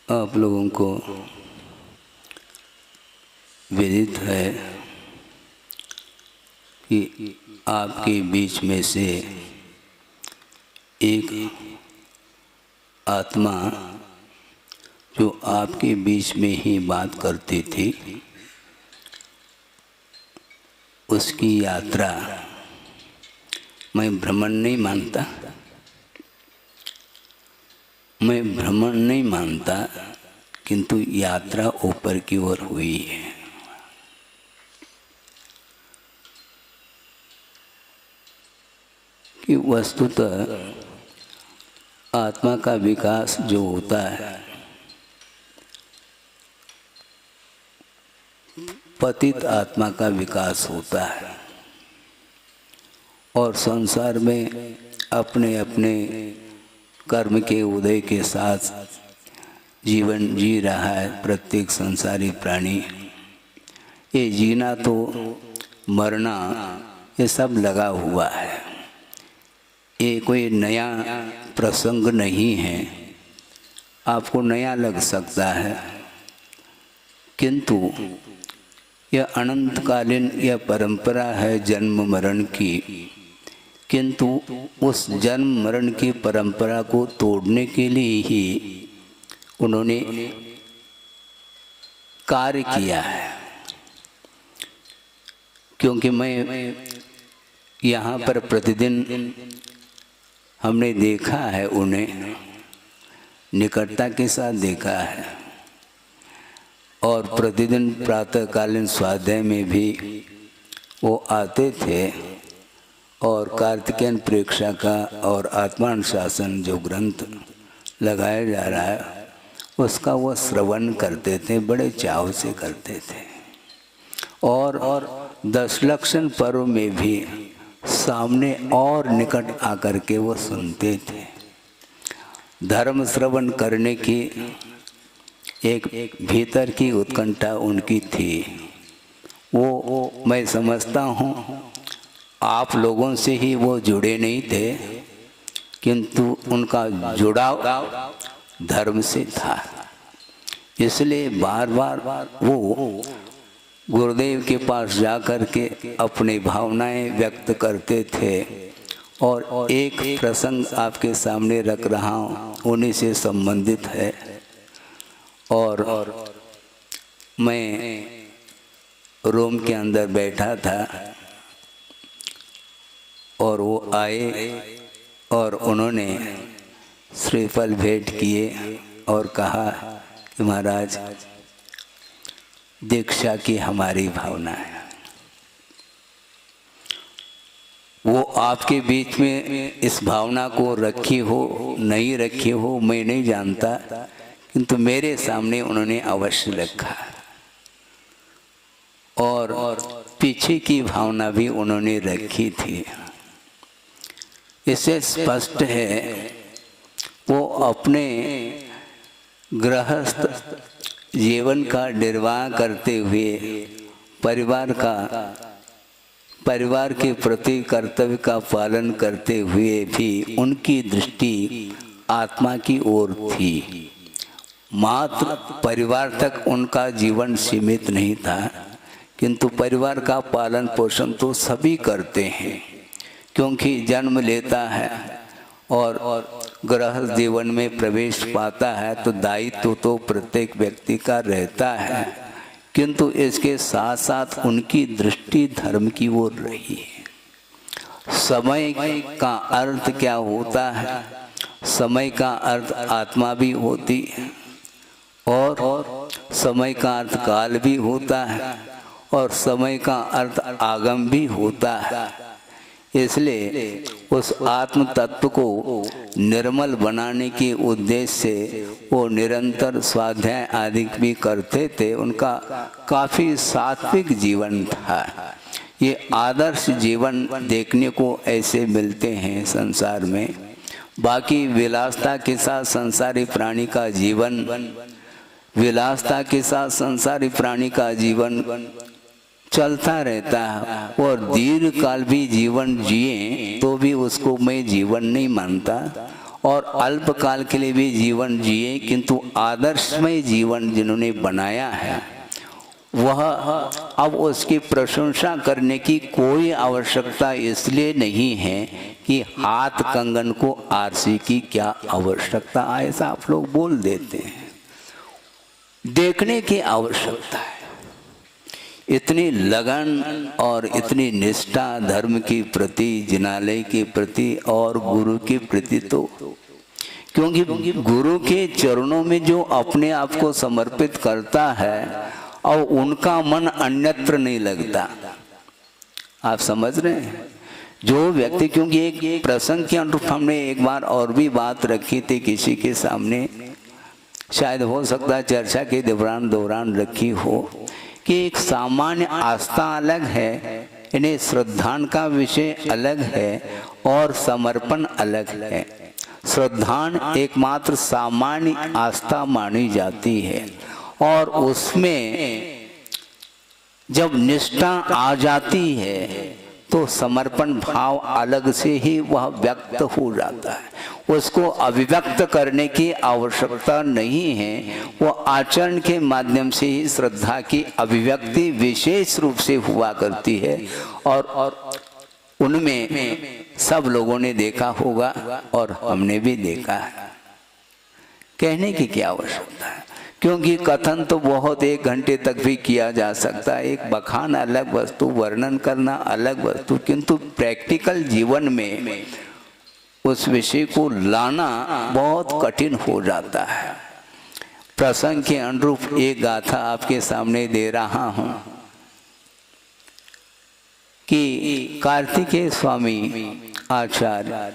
आप लोगों को विदित है कि आपके बीच में से एक आत्मा जो आपके बीच में ही बात करती थी, उसकी यात्रा मैं भ्रमण नहीं मानता। मैं भ्रमण नहीं मानता, किंतु यात्रा ऊपर की ओर हुई है। कि वस्तुतः आत्मा का विकास जो होता है, पतित आत्मा का विकास होता है और संसार में अपने अपने कर्म के उदय के साथ जीवन जी रहा है प्रत्येक संसारी प्राणी। ये जीना तो मरना ये सब लगा हुआ है। ये कोई नया प्रसंग नहीं है। आपको नया लग सकता है, किंतु यह अनंतकालीन यह परंपरा है जन्म मरण की। किंतु उस जन्म मरण की परंपरा को तोड़ने के लिए ही उन्होंने कार्य किया है। क्योंकि मैं यहाँ पर प्रतिदिन हमने देखा है, उन्हें निकटता के साथ देखा है और प्रतिदिन प्रातःकालीन स्वाध्याय में भी वो आते थे और कार्तिकेयन प्रेक्षा का और आत्मानुशासन जो ग्रंथ लगाया जा रहा है उसका वो श्रवण करते थे, बड़े चाव से करते थे। और 10 लक्षण पर्व में भी सामने और निकट आकर के वो सुनते थे। धर्म श्रवण करने की एक भीतर की उत्कंठा उनकी थी। वो मैं समझता हूँ आप लोगों से ही वो जुड़े नहीं थे, किंतु उनका जुड़ाव धर्म से था। इसलिए बार बार वो गुरुदेव के पास जा कर के अपनी भावनाएं व्यक्त करते थे। और एक प्रसंग आपके सामने रख रहा हूँ, उन्हीं से संबंधित है। और मैं रूम के अंदर बैठा था और वो आए और उन्होंने श्रीफल भेंट किए और कहा कि महाराज दीक्षा की हमारी भावना है। वो आपके बीच में इस भावना को रखी हो नहीं रखी हो मैं नहीं जानता, किंतु मेरे सामने उन्होंने अवश्य रखा। और पीछे की भावना भी उन्होंने रखी थी। इससे स्पष्ट है वो अपने गृहस्थ जीवन का निर्वाह करते हुए परिवार के प्रति कर्तव्य का पालन करते हुए भी उनकी दृष्टि आत्मा की ओर थी। मात्र परिवार तक उनका जीवन सीमित नहीं था, किंतु परिवार का पालन पोषण तो सभी करते हैं, क्योंकि जन्म लेता है और गृहस्थ जीवन में प्रवेश पाता है तो दायित्व तो प्रत्येक व्यक्ति का रहता है। किंतु इसके साथ साथ उनकी दृष्टि धर्म की ओर रही है। समय का अर्थ क्या होता है? समय का अर्थ आत्मा भी होती है और समय का अर्थ काल भी होता है और समय का अर्थ आगम भी होता है। इसलिए उस आत्म तत्व को निर्मल बनाने के उद्देश्य से वो निरंतर स्वाध्याय आदि भी करते थे। उनका काफ़ी सात्विक जीवन था। ये आदर्श जीवन देखने को ऐसे मिलते हैं संसार में। बाकी विलासता के साथ संसारी प्राणी का जीवन, विलासता के साथ संसारी प्राणी का जीवन चलता रहता है और दीर्घ काल भी जीवन जिए तो भी उसको मैं जीवन नहीं मानता। और अल्पकाल के लिए भी जीवन जिए, किंतु आदर्शमय जीवन जिन्होंने बनाया है वह अब उसकी प्रशंसा करने की कोई आवश्यकता इसलिए नहीं है कि हाथ कंगन को आरसी की क्या आवश्यकता, ऐसा आप लोग बोल देते हैं। देखने की आवश्यकता है। इतनी लगन और इतनी निष्ठा धर्म के प्रति, जिनालय के प्रति और गुरु के प्रति, तो क्योंकि गुरु के चरणों में जो अपने आप को समर्पित करता है और उनका मन अन्यत्र नहीं लगता। आप समझ रहे हैं? जो व्यक्ति, क्योंकि एक प्रसंग के अनुरूप हमने एक बार और भी बात रखी थी किसी के सामने, शायद हो सकता है चर्चा के दौरान रखी हो, कि एक सामान्य आस्था अलग है, यानी श्रद्धान का विषय अलग है और समर्पण अलग है। श्रद्धान एकमात्र सामान्य आस्था मानी जाती है और उसमें जब निष्ठा आ जाती है तो समर्पण भाव अलग से ही वह व्यक्त हो जाता है। उसको अभिव्यक्त करने की आवश्यकता नहीं है, वो आचरण के माध्यम से ही श्रद्धा की अभिव्यक्ति विशेष रूप से हुआ करती है। और उनमें सब लोगों ने देखा होगा और हमने भी देखा है। कहने की क्या आवश्यकता है, क्योंकि कथन तो बहुत 1 घंटे तक भी किया जा सकता है। एक बखान अलग वस्तु, वर्णन करना अलग वस्तु, किंतु प्रैक्टिकल जीवन में उस विषय को लाना बहुत कठिन हो जाता है। प्रसंग के अनुरूप एक गाथा आपके सामने दे रहा हूं कि कार्तिकेय स्वामी आचार्य,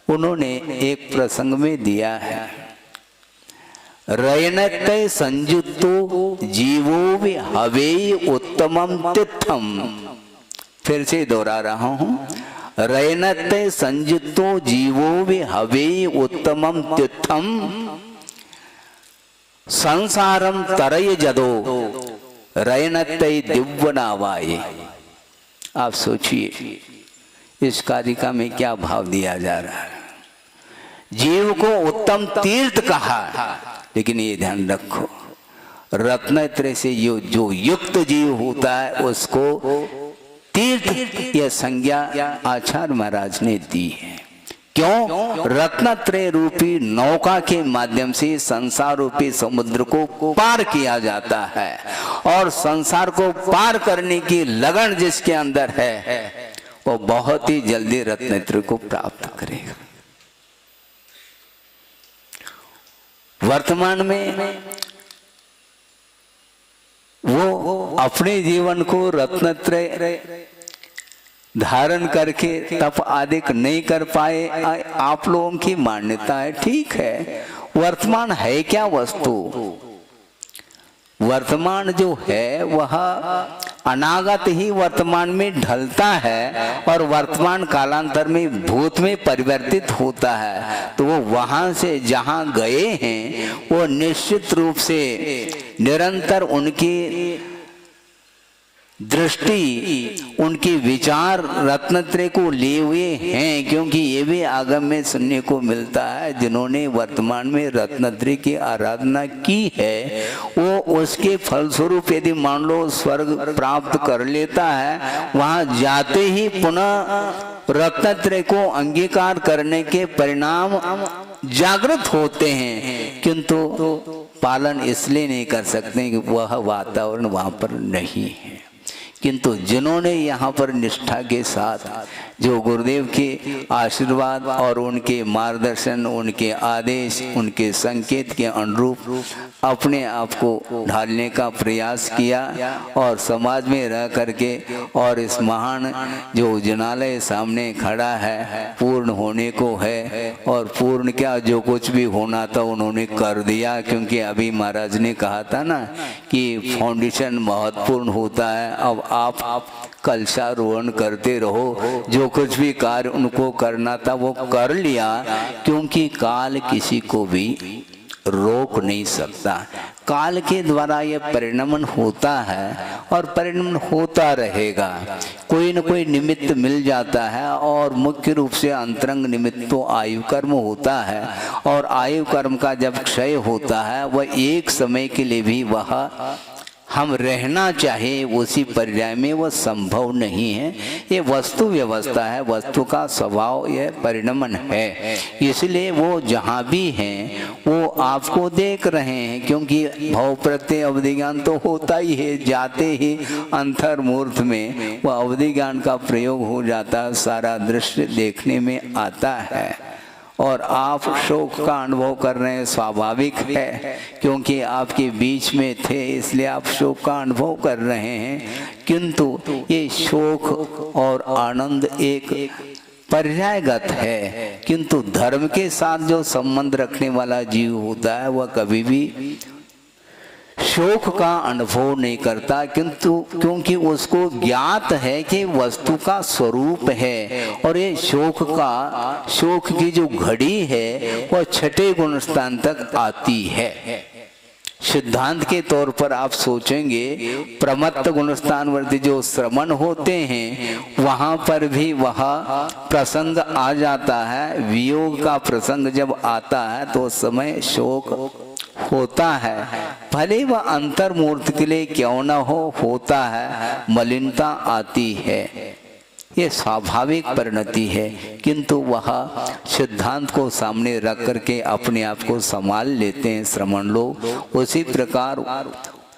उन्होंने एक प्रसंग में दिया है, रयनते संयुक्तो जीवो भी हवे उत्तमम तीर्थम। फिर से दोहरा रहा हूं, रयनते संयुक्तो जीवो भी हवे उत्तमम तीर्थम संसारम तरय जदो रयनते दिव्यनावाये। आप सोचिए इस कारिका में क्या भाव दिया जा रहा है। जीव को उत्तम तीर्थ कहा, लेकिन ये ध्यान रखो, रत्नत्रय से जो युक्त जीव होता है उसको तीर्थ यह संज्ञा आचार्य महाराज ने दी है। क्यों? रत्नत्रय रूपी नौका के माध्यम से संसार रूपी समुद्र को पार किया जाता है और संसार को पार करने की लगन जिसके अंदर है वो बहुत ही जल्दी रत्नत्रय को प्राप्त करेगा। वर्तमान में वो अपने जीवन को रत्नत्रय धारण करके तप आदि नहीं कर पाए। आप लोगों की मान्यता है, ठीक है। वर्तमान है क्या वस्तु? वर्तमान जो है वह अनागत ही वर्तमान में ढलता है और वर्तमान कालांतर में भूत में परिवर्तित होता है। तो वो वहां से जहां गए हैं वो निश्चित रूप से निरंतर उनकी दृष्टि, उनके विचार रत्नत्रय को लिए हुए हैं। क्योंकि ये भी आगम में सुनने को मिलता है, जिन्होंने वर्तमान में रत्नत्रय की आराधना की है वो उसके फलस्वरूप यदि मान लो स्वर्ग प्राप्त कर लेता है, वहां जाते ही पुनः रत्नत्रय को अंगीकार करने के परिणाम जागृत होते हैं, किंतु पालन इसलिए नहीं कर सकते कि वह वातावरण वहां पर नहीं है। किंतु जिन्होंने यहाँ पर निष्ठा के साथ जो गुरुदेव के आशीर्वाद और उनके मार्गदर्शन, उनके आदेश, उनके संकेत के अनुरूप अपने आप को ढालने का प्रयास किया और समाज में रह करके और इस महान जो जिनालय सामने खड़ा है पूर्ण होने को है, और पूर्ण क्या, जो कुछ भी होना था उन्होंने कर दिया। क्योंकि अभी महाराज ने कहा था ना कि फाउंडेशन महत्वपूर्ण होता है। अब आप कलशारोहण करते रहो, जो कुछ भी कार्य उनको करना था वो कर लिया, क्योंकि काल किसी को भी रोक नहीं सकता। काल के द्वारा ये परिणमन होता है और परिणमन होता रहेगा। कोई न कोई निमित्त मिल जाता है और मुख्य रूप से अंतरंग निमित्त तो आयु कर्म होता है, और आयु कर्म का जब क्षय होता है वह एक समय के लिए भी वह हम रहना चाहे उसी पर्याय में वह संभव नहीं है। ये वस्तु व्यवस्था है, वस्तु का स्वभाव यह परिणमन है। इसलिए वो जहाँ भी हैं वो आपको देख रहे हैं, क्योंकि भव प्रत्यय अवधि ज्ञान तो होता ही है। जाते ही अंतर्मूर्त में वह अवधि ज्ञान का प्रयोग हो जाता है, सारा दृश्य देखने में आता है। और आप शोक का अनुभव कर रहे हैं, स्वाभाविक है, क्योंकि आपके बीच में थे इसलिए आप शोक का अनुभव कर रहे हैं। किंतु ये शोक और आनंद एक पर्यायगत है, किंतु धर्म के साथ जो संबंध रखने वाला जीव होता है वह कभी भी शोक का अनुभव नहीं करता, किंतु क्योंकि उसको ज्ञात है कि वस्तु का स्वरूप है। और ये शोक की जो घड़ी है वह छठे गुण स्थान तक आती है। सिद्धांत के तौर पर आप सोचेंगे प्रमत्त गुणस्थान वर्ती जो श्रवण होते हैं वहां पर भी वह प्रसंग आ जाता है। वियोग का प्रसंग जब आता है तो उस समय शोक होता है, भले वह अंतर्मूर्त के लिए क्यों न हो, होता है, मलिनता आती है, ये स्वाभाविक परिणति है। किंतु वह सिद्धांत को सामने रख करके अपने आप को संभाल लेते हैं श्रमण लोग। उसी प्रकार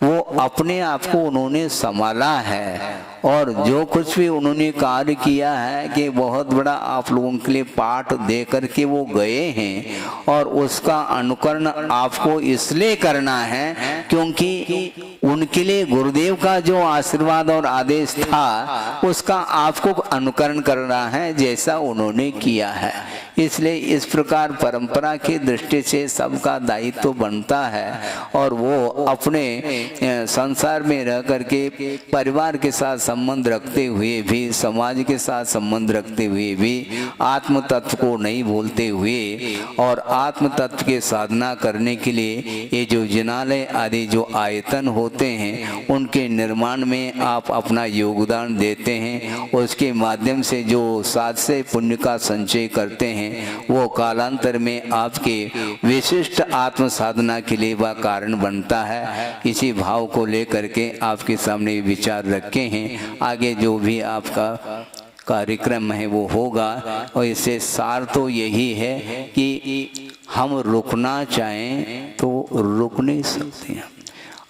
वो अपने आप को उन्होंने संभाला है, और जो कुछ भी उन्होंने कार्य किया है कि बहुत बड़ा आप लोगों के लिए पाठ दे करके वो गए हैं, और उसका अनुकरण आपको इसलिए करना है क्योंकि उनके लिए गुरुदेव का जो आशीर्वाद और आदेश था उसका आपको अनुकरण करना है जैसा उन्होंने किया है। इसलिए इस प्रकार परंपरा की दृष्टि से सबका दायित्व तो बनता है, और वो अपने संसार में रह करके परिवार के साथ संबंध रखते हुए भी, समाज के साथ संबंध रखते हुए भी, आत्म तत्व को नहीं भूलते हुए और आत्म तत्व के साधना करने के लिए ये जो जिनालय आदि जो आयतन होते हैं उनके निर्माण में आप अपना योगदान देते हैं। उसके माध्यम से जो साध से पुण्य का संचय करते हैं वो कालांतर में आपके विशिष्ट आत्म साधना के लिए वह कारण बनता है। इसी भाव को लेकर के आपके सामने विचार रखे हैं। आगे जो भी आपका कार्यक्रम है वो होगा, और इससे सार तो यही है कि हम रुकना चाहें तो रुक नहीं सकते हैं।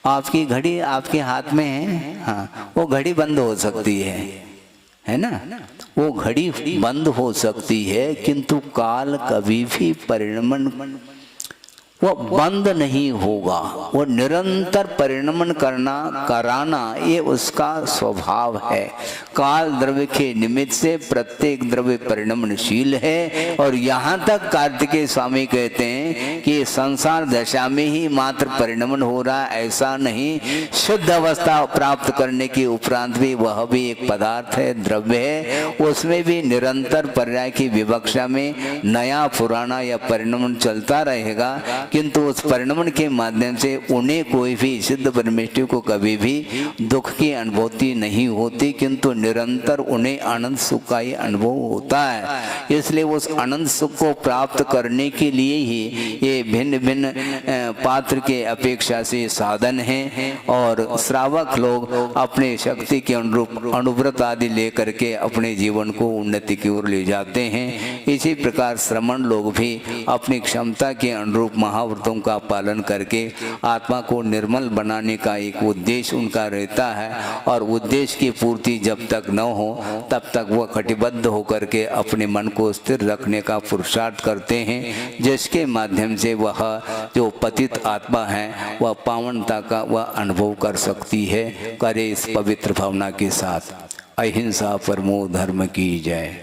आपकी घड़ी आपके हाथ में है, हाँ, वो घड़ी बंद हो सकती है ना, वो घड़ी बंद हो सकती है, किंतु काल कभी भी परिणमन वो बंद नहीं होगा, वो निरंतर परिणमन कराना ये उसका स्वभाव है। काल द्रव्य के निमित्त से प्रत्येक द्रव्य परिणमनशील है, और यहाँ तक कार्तिकेय स्वामी कहते हैं कि संसार दशा में ही मात्र परिणमन हो रहा है, ऐसा नहीं। शुद्ध अवस्था प्राप्त करने के उपरांत भी वह भी एक पदार्थ है, द्रव्य है, उसमें भी निरंतर पर्याय की विवक्षा में नया पुराना या परिणमन चलता रहेगा। किंतु उस परिणमन के माध्यम से उन्हें कोई भी सिद्ध परमेष्ठि को कभी भी दुख की अनुभूति नहीं होती, किंतु निरंतर उन्हें आनंद सुख का ही अनुभव होता है। इसलिए उस आनंद सुख को प्राप्त करने के लिए ही ये भिन्न भिन्न पात्र के अपेक्षा से साधन हैं, और श्रावक लोग अपने शक्ति के अनुरूप अनुव्रत आदि लेकर के अपने जीवन को उन्नति की ओर ले जाते हैं। इसी प्रकार श्रमण लोग भी अपनी क्षमता के अनुरूप महाव्रतों का पालन करके आत्मा को निर्मल बनाने का एक उद्देश्य उनका रहता है, और उद्देश्य की पूर्ति जब तक न हो तब तक वह कटिबद्ध होकर के अपने मन को स्थिर रखने का पुरुषार्थ करते हैं, जिसके माध्यम से वह जो पतित आत्मा है वह पावनता का वह अनुभव कर सकती है। करे इस पवित्र भावना के साथ। अहिंसा परमो धर्म की जय।